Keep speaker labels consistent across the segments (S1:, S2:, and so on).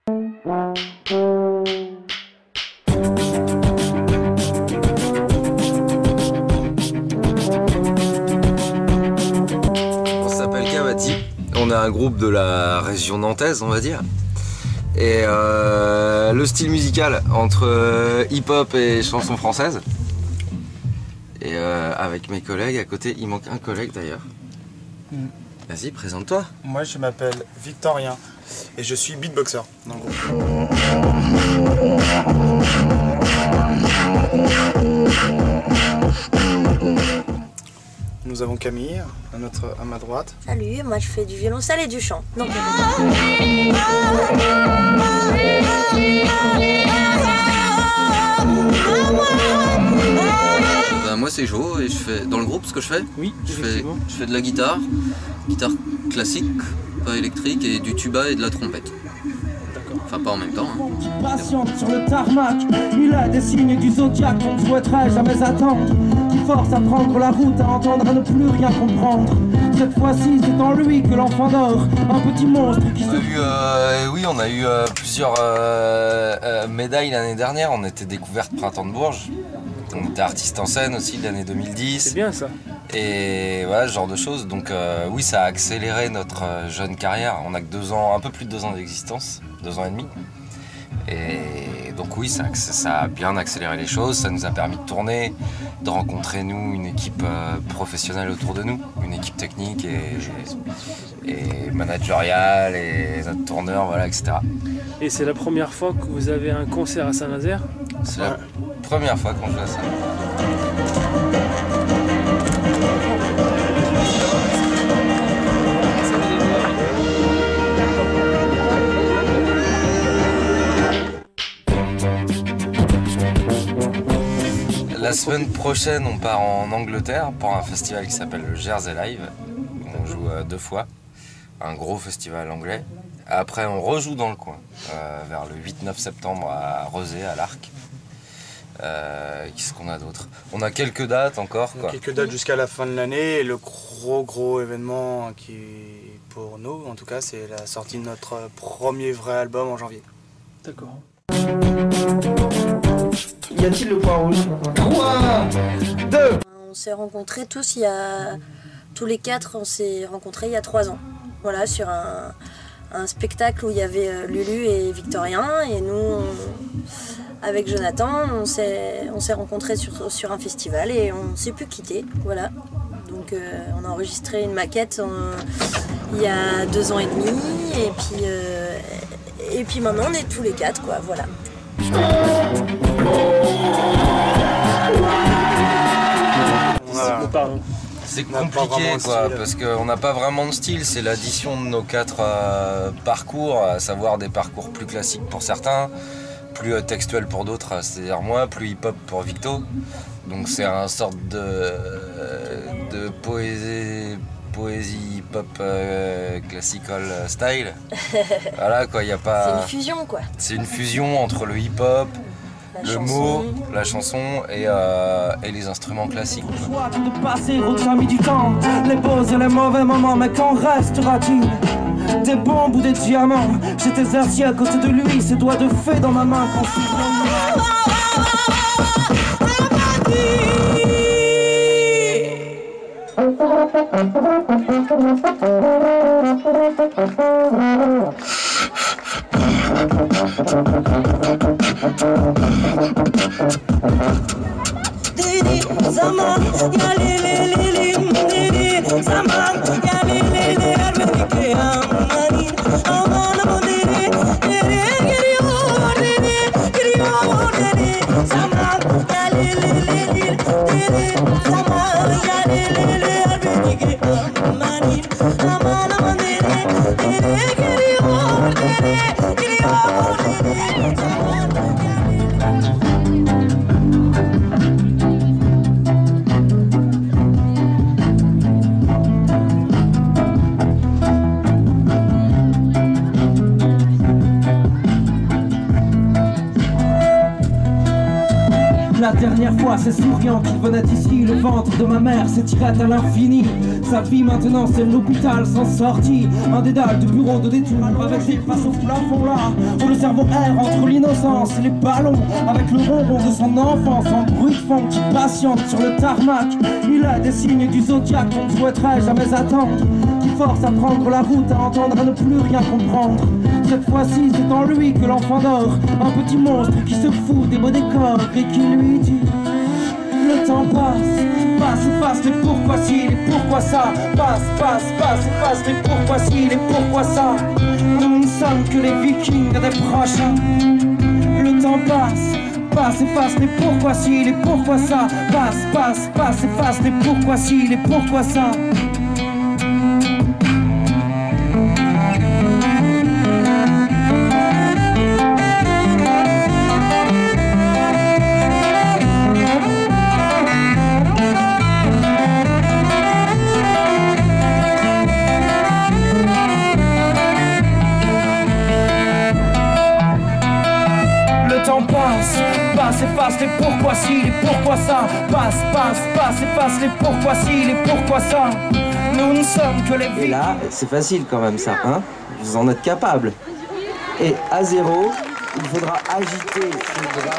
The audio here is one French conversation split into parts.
S1: On s'appelle Cavati, on est un groupe de la région nantaise on va dire. Et le style musical entre hip-hop et chansons françaises. Et avec mes collègues à côté, il manque un collègue d'ailleurs. Vas-y, présente-toi.
S2: Moi je m'appelle Victorien et je suis beatboxer dans le groupe. Nous avons Camille à ma droite.
S3: Salut, moi je fais du violoncelle et du chant. Donc,
S4: moi c'est Jo et je fais dans le groupe ce que je fais.
S2: Oui,
S4: je fais de la guitare classique, pas électrique, et du tuba et de la trompette. Enfin pas en même temps.
S5: Qui patiente sur le tarmac, il a des signes du zodiaque qu'on ne souhaiterait jamais attendre, qui force à prendre la route, à entendre, à ne plus rien comprendre. Cette fois-ci, c'est en lui que l'enfant dort, un petit monstre qui
S1: on a eu plusieurs médailles l'année dernière. On était découverte Printemps de Bourges. On était artiste en scène aussi l'année 2010.
S2: C'est bien ça.
S1: Et voilà, ce genre de choses. Donc oui, ça a accéléré notre jeune carrière. On n'a que 2 ans, un peu plus de 2 ans d'existence, 2 ans et demi. Et donc oui, ça a bien accéléré les choses. Ça nous a permis de tourner, de rencontrer nous une équipe professionnelle autour de nous, une équipe technique et managériale et notre tourneur, voilà, etc.
S6: Et c'est la première fois que vous avez un concert à Saint-Nazaire?
S1: C'est la première fois qu'on joue à ça. La semaine prochaine, on part en Angleterre pour un festival qui s'appelle le Jersey Live. On joue 2 fois, un gros festival anglais. Après, on rejoue dans le coin, vers le 8-9 septembre à Rezé, à l'Arc. Qu'est-ce qu'on a d'autre? On a quelques dates encore.
S2: Quelques dates jusqu'à la fin de l'année. Et le gros événement qui, pour nous, en tout cas, c'est la sortie de notre premier vrai album en janvier.
S6: D'accord.
S5: Y a-t-il le point rouge? 3, 2.
S3: on s'est rencontrés tous tous les 4, on s'est rencontrés il y a 3 ans. Voilà, sur un spectacle où il y avait Lulu et Victorien, et nous, avec Jonathan, on s'est rencontrés sur un festival et on ne s'est plus quittés. Voilà. Donc on a enregistré une maquette il y a 2 ans et demi, et puis maintenant on est tous les 4, quoi. Voilà.
S1: C'est compliqué quoi, parce qu'on n'a pas vraiment de style, c'est l'addition de nos 4 parcours, à savoir des parcours plus classiques pour certains, plus textuels pour d'autres, c'est-à-dire moi, plus hip-hop pour Victo. Donc c'est un sorte de poésie hip-hop classical style. Voilà quoi, il y a pas.
S3: C'est une fusion quoi.
S1: C'est une fusion entre le hip-hop, le mot, la chanson et les instruments classiques.
S5: Choix de passer au mis du temps, les beaux et les mauvais moments, mais qu'en restera-t-il? Des bombes ou des diamants? J'étais assis à côté de lui, ses doigts de fée dans ma main quand
S7: zaman ya lili zaman ya lili armeke amani aman dili giri zaman ya lili zaman ya lili armeke amani aman dili giri
S5: dernière fois, c'est souriant qu'il venait ici. Le ventre de ma mère s'étirait à l'infini. Sa vie maintenant, c'est l'hôpital sans sortie. Un dédale de bureau de détour avec des faces au plafond là, où le cerveau erre entre l'innocence et les ballons. Avec le ronron de son enfance en bruit de fond qui patiente sur le tarmac. Il a des signes du zodiaque qu'on ne souhaiterait jamais attendre, qui force à prendre la route, à entendre, à ne plus rien comprendre. Cette fois-ci, c'est en lui que l'enfant dort, un petit monstre qui se fout des beaux décors et qui lui dit: le temps passe, efface les pourquoi si, les pourquoi ça. Passe, efface les pourquoi si, les pourquoi ça. Nous ne sommes que les vikings des prochains. Le temps passe, efface les pourquoi si, les pourquoi ça. Passe, efface les pourquoi si, les pourquoi ça. Efface les pourquoi si, les pourquoi ça. Passe, efface les pourquoi si, les pourquoi ça. Nous ne sommes que les vies.
S8: Et là, c'est facile quand même ça, hein? Vous en êtes capable. Et à 0, il faudra agiter ses bras.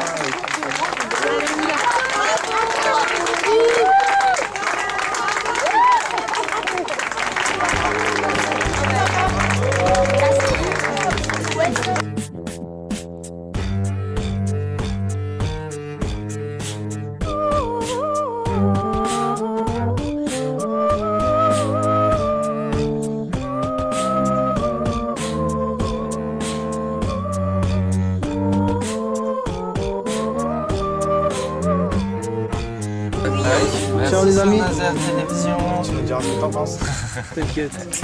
S1: Ciao les amis. Télévision.
S2: Tu veux dire ce que t'en penses?
S6: T'inquiète.